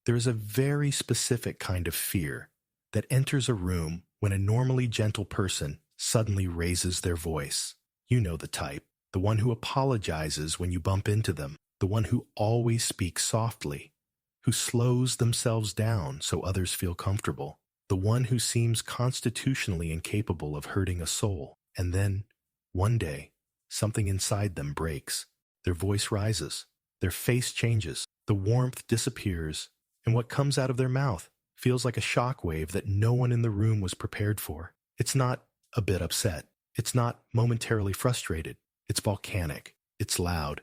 There is a very specific kind of fear that enters a room when a normally gentle person suddenly raises their voice. You know the type, the one who apologizes when you bump into them, the one who always speaks softly, who slows themselves down so others feel comfortable, the one who seems constitutionally incapable of hurting a soul. And then, one day, something inside them breaks. Their voice rises, their face changes, the warmth disappears, and what comes out of their mouth feels like a shockwave that no one in the room was prepared for. It's not a bit upset. It's not momentarily frustrated. It's volcanic. It's loud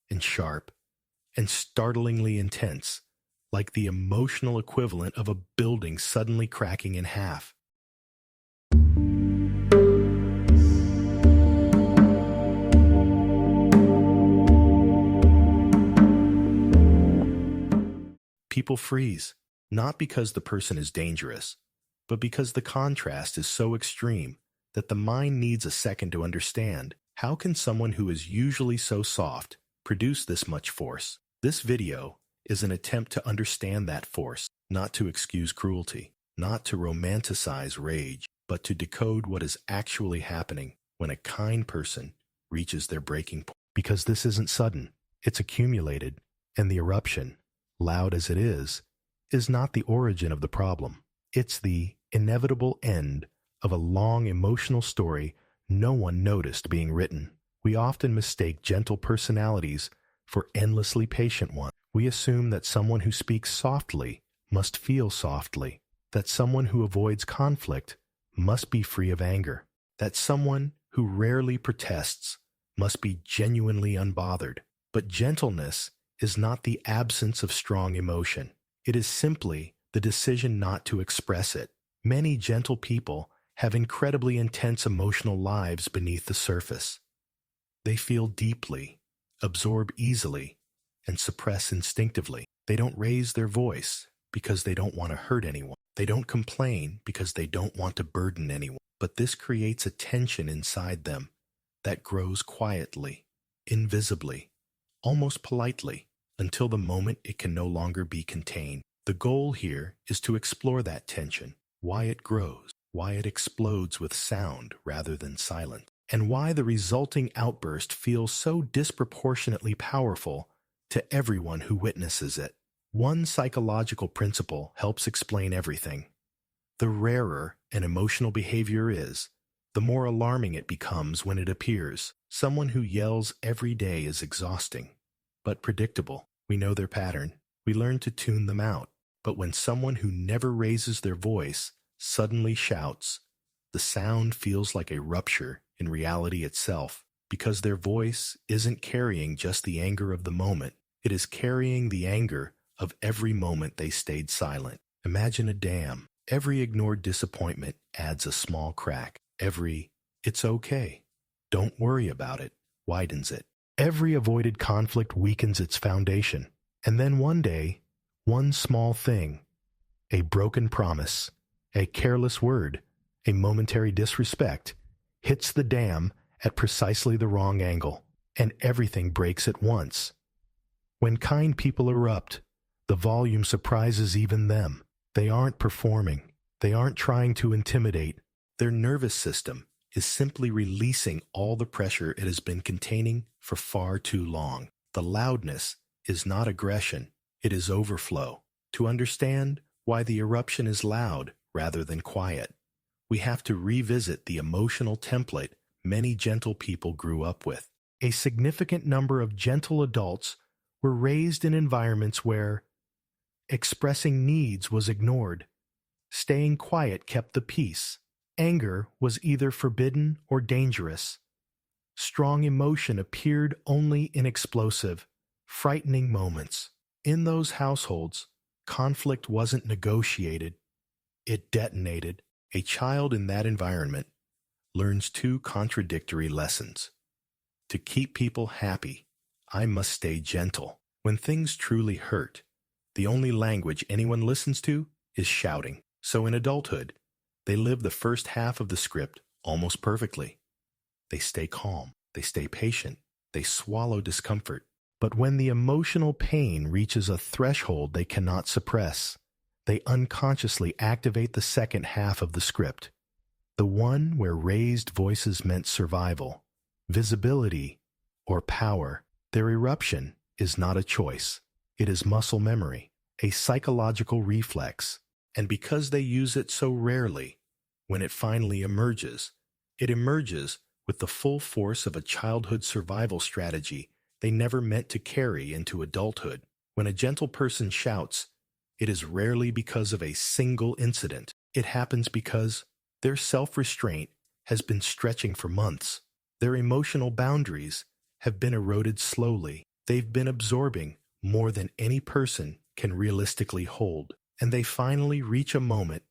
and sharp and startlingly intense, like the emotional equivalent of a building suddenly cracking in half. People freeze, not because the person is dangerous, but because the contrast is so extreme that the mind needs a second to understand. How can someone who is usually so soft produce this much force? This video is an attempt to understand that force, not to excuse cruelty, not to romanticize rage, but to decode what is actually happening when a kind person reaches their breaking point. Because this isn't sudden, it's accumulated, and the eruption, loud as it is not the origin of the problem. It's the inevitable end of a long emotional story no one noticed being written. We often mistake gentle personalities for endlessly patient ones. We assume that someone who speaks softly must feel softly, that someone who avoids conflict must be free of anger, that someone who rarely protests must be genuinely unbothered. But gentleness is not the absence of strong emotion. It is simply the decision not to express it. Many gentle people have incredibly intense emotional lives beneath the surface. They feel deeply, absorb easily, and suppress instinctively. They don't raise their voice because they don't want to hurt anyone. They don't complain because they don't want to burden anyone. But this creates a tension inside them that grows quietly, invisibly, almost politely, until the moment it can no longer be contained. The goal here is to explore that tension, why it grows, why it explodes with sound rather than silence, and why the resulting outburst feels so disproportionately powerful to everyone who witnesses it. One psychological principle helps explain everything. The rarer an emotional behavior is, the more alarming it becomes when it appears. Someone who yells every day is exhausting, but predictable. We know their pattern. We learn to tune them out. But when someone who never raises their voice suddenly shouts, the sound feels like a rupture in reality itself, because their voice isn't carrying just the anger of the moment. It is carrying the anger of every moment they stayed silent. Imagine a dam. Every ignored disappointment adds a small crack. Every "it's okay, don't worry about it" widens it. Every avoided conflict weakens its foundation. And then one day, one small thing, a broken promise, a careless word, a momentary disrespect, hits the dam at precisely the wrong angle, and everything breaks at once. When kind people erupt, the volume surprises even them. They aren't performing. They aren't trying to intimidate. Their nervous system is simply releasing all the pressure it has been containing for far too long. The loudness is not aggression, it is overflow. To understand why the eruption is loud rather than quiet, we have to revisit the emotional template many gentle people grew up with. A significant number of gentle adults were raised in environments where expressing needs was ignored, staying quiet kept the peace, anger was either forbidden or dangerous, strong emotion appeared only in explosive, frightening moments. In those households, conflict wasn't negotiated, it detonated. A child in that environment learns two contradictory lessons. To keep people happy, I must stay gentle. When things truly hurt, the only language anyone listens to is shouting. So in adulthood, they live the first half of the script almost perfectly. They stay calm, they stay patient, they swallow discomfort, But when the emotional pain reaches a threshold they cannot suppress, they unconsciously activate the second half of the script, the one where raised voices meant survival, visibility, or power. Their eruption is not a choice. It is muscle memory, a psychological reflex, and because they use it so rarely, when it finally emerges, it emerges with the full force of a childhood survival strategy they never meant to carry into adulthood. When a gentle person shouts, it is rarely because of a single incident. It happens because their self-restraint has been stretching for months. Their emotional boundaries have been eroded slowly. They've been absorbing more than any person can realistically hold. And they finally reach a moment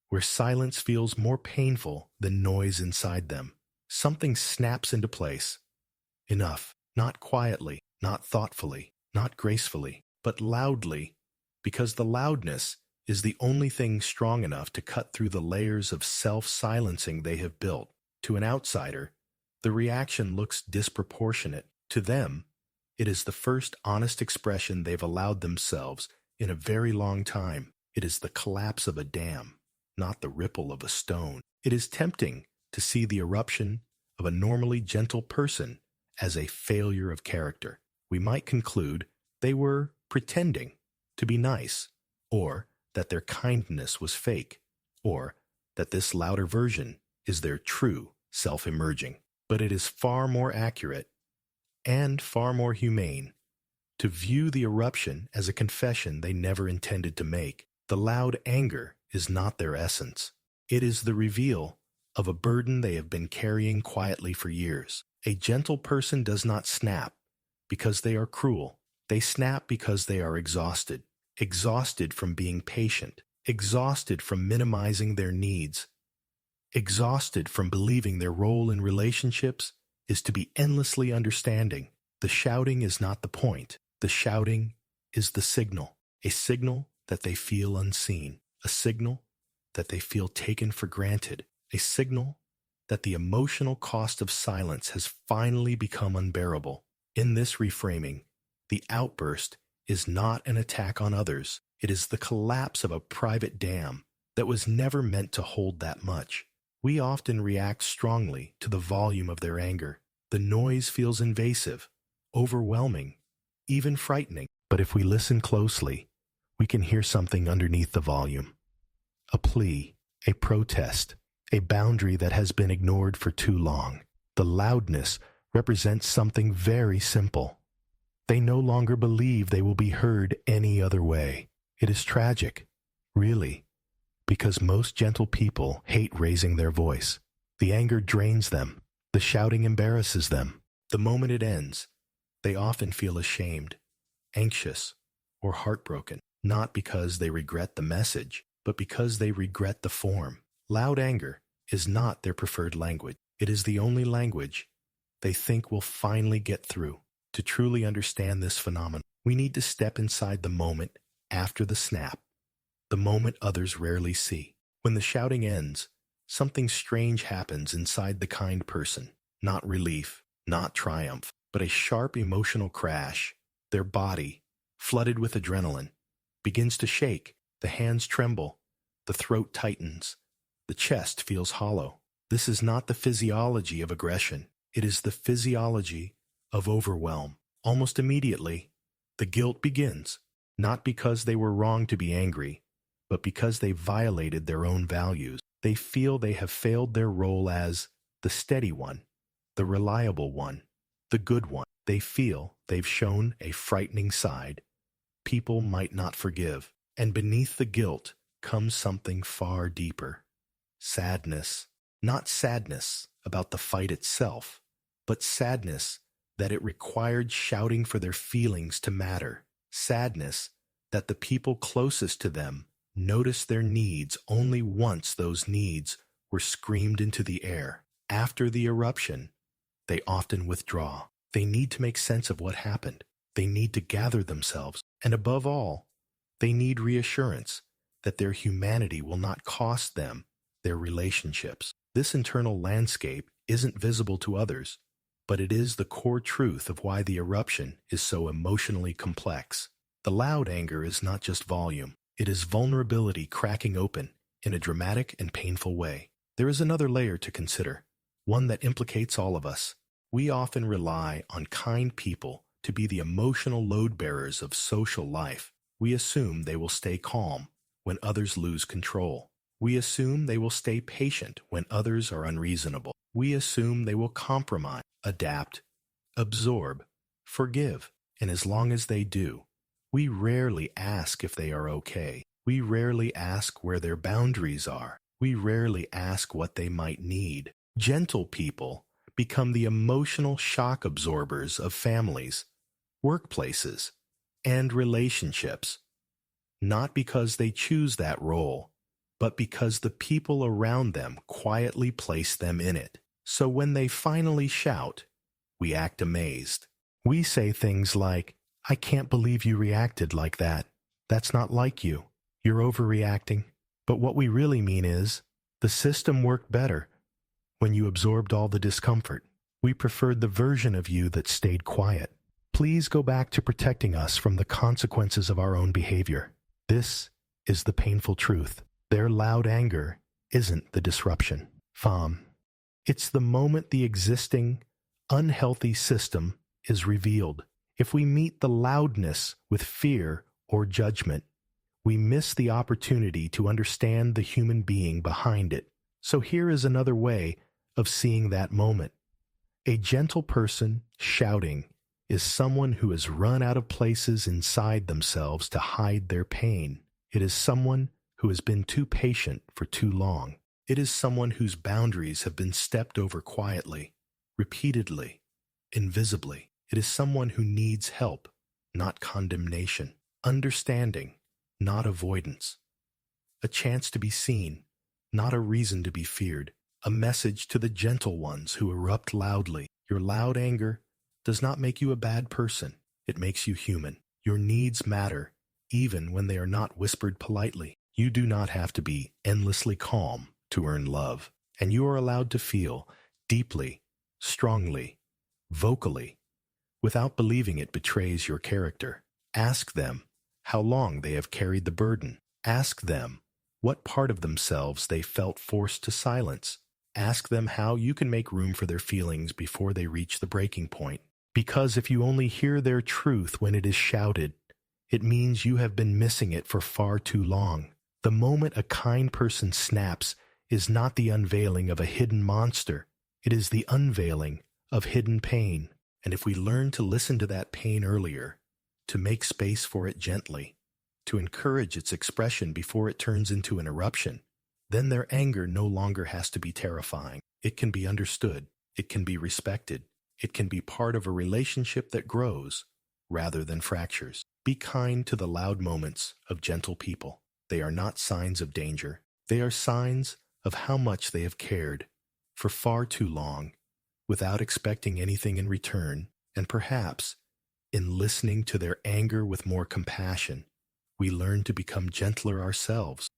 where silence feels more painful than noise inside them. Something snaps into place. Enough. Not quietly, not thoughtfully, not gracefully, but loudly, because the loudness is the only thing strong enough to cut through the layers of self-silencing they have built. To an outsider, the reaction looks disproportionate. To them, it is the first honest expression they've allowed themselves in a very long time. It is the collapse of a dam, not the ripple of a stone. It is tempting to see the eruption of a normally gentle person as a failure of character. We might conclude they were pretending to be nice, or that their kindness was fake, or that this louder version is their true self-emerging. But it is far more accurate and far more humane to view the eruption as a confession they never intended to make. The loud anger is not their essence. It is the reveal of a burden they have been carrying quietly for years. A gentle person does not snap because they are cruel. They snap because they are exhausted. Exhausted from being patient. Exhausted from minimizing their needs. Exhausted from believing their role in relationships is to be endlessly understanding. The shouting is not the point. The shouting is the signal. A signal that they feel unseen. A signal that they feel taken for granted. A signal that the emotional cost of silence has finally become unbearable. In this reframing, the outburst is not an attack on others. It is the collapse of a private dam that was never meant to hold that much. We often react strongly to the volume of their anger. The noise feels invasive, overwhelming, even frightening. But if we listen closely, we can hear something underneath the volume. A plea, a protest, a boundary that has been ignored for too long. The loudness represents something very simple. They no longer believe they will be heard any other way. It is tragic, really, because most gentle people hate raising their voice. The anger drains them. The shouting embarrasses them. The moment it ends, they often feel ashamed, anxious, or heartbroken, not because they regret the message, but because they regret the form. Loud anger is not their preferred language. It is the only language they think will finally get through. To truly understand this phenomenon, we need to step inside the moment after the snap, the moment others rarely see. When the shouting ends, something strange happens inside the kind person. Not relief, not triumph, but a sharp emotional crash. Their body, flooded with adrenaline, begins to shake. The hands tremble. The throat tightens. The chest feels hollow. This is not the physiology of aggression. It is the physiology of overwhelm. Almost immediately, the guilt begins, not because they were wrong to be angry, but because they violated their own values. They feel they have failed their role as the steady one, the reliable one, the good one. They feel they've shown a frightening side people might not forgive. And beneath the guilt comes something far deeper. Sadness. Not sadness about the fight itself, but sadness that it required shouting for their feelings to matter. Sadness that the people closest to them noticed their needs only once those needs were screamed into the air. After the eruption, they often withdraw. They need to make sense of what happened. They need to gather themselves. And above all, they need reassurance that their humanity will not cost them their relationships. This internal landscape isn't visible to others, but it is the core truth of why the eruption is so emotionally complex. The loud anger is not just volume. It is vulnerability cracking open in a dramatic and painful way. There is another layer to consider, one that implicates all of us. We often rely on kind people to be the emotional load bearers of social life. We assume they will stay calm when others lose control. We assume they will stay patient when others are unreasonable. We assume they will compromise, adapt, absorb, forgive. And as long as they do, we rarely ask if they are okay. We rarely ask where their boundaries are. We rarely ask what they might need. Gentle people become the emotional shock absorbers of families, workplaces, and relationships, not because they choose that role, but because the people around them quietly place them in it. So when they finally shout, we act amazed. We say things like, "I can't believe you reacted like that. That's not like you. You're overreacting." But what we really mean is, the system worked better when you absorbed all the discomfort. We preferred the version of you that stayed quiet. Please go back to protecting us from the consequences of our own behavior. This is the painful truth. Their loud anger isn't the disruption. It's the moment the existing, unhealthy system is revealed. If we meet the loudness with fear or judgment, we miss the opportunity to understand the human being behind it. So here is another way of seeing that moment. A gentle person shouting is someone who has run out of places inside themselves to hide their pain. It is someone who has been too patient for too long. It is someone whose boundaries have been stepped over quietly, repeatedly, invisibly. It is someone who needs help, not condemnation, understanding, not avoidance, a chance to be seen, not a reason to be feared, a message to the gentle ones who erupt loudly. Your loud anger does not make you a bad person. It makes you human. Your needs matter, even when they are not whispered politely. You do not have to be endlessly calm to earn love, and you are allowed to feel deeply, strongly, vocally, without believing it betrays your character. Ask them how long they have carried the burden. Ask them what part of themselves they felt forced to silence. Ask them how you can make room for their feelings before they reach the breaking point. Because if you only hear their truth when it is shouted, it means you have been missing it for far too long. The moment a kind person snaps is not the unveiling of a hidden monster. It is the unveiling of hidden pain. And if we learn to listen to that pain earlier, to make space for it gently, to encourage its expression before it turns into an eruption, then their anger no longer has to be terrifying. It can be understood. It can be respected. It can be part of a relationship that grows rather than fractures. Be kind to the loud moments of gentle people. They are not signs of danger. They are signs of how much they have cared for far too long without expecting anything in return, and perhaps, in listening to their anger with more compassion, we learn to become gentler ourselves.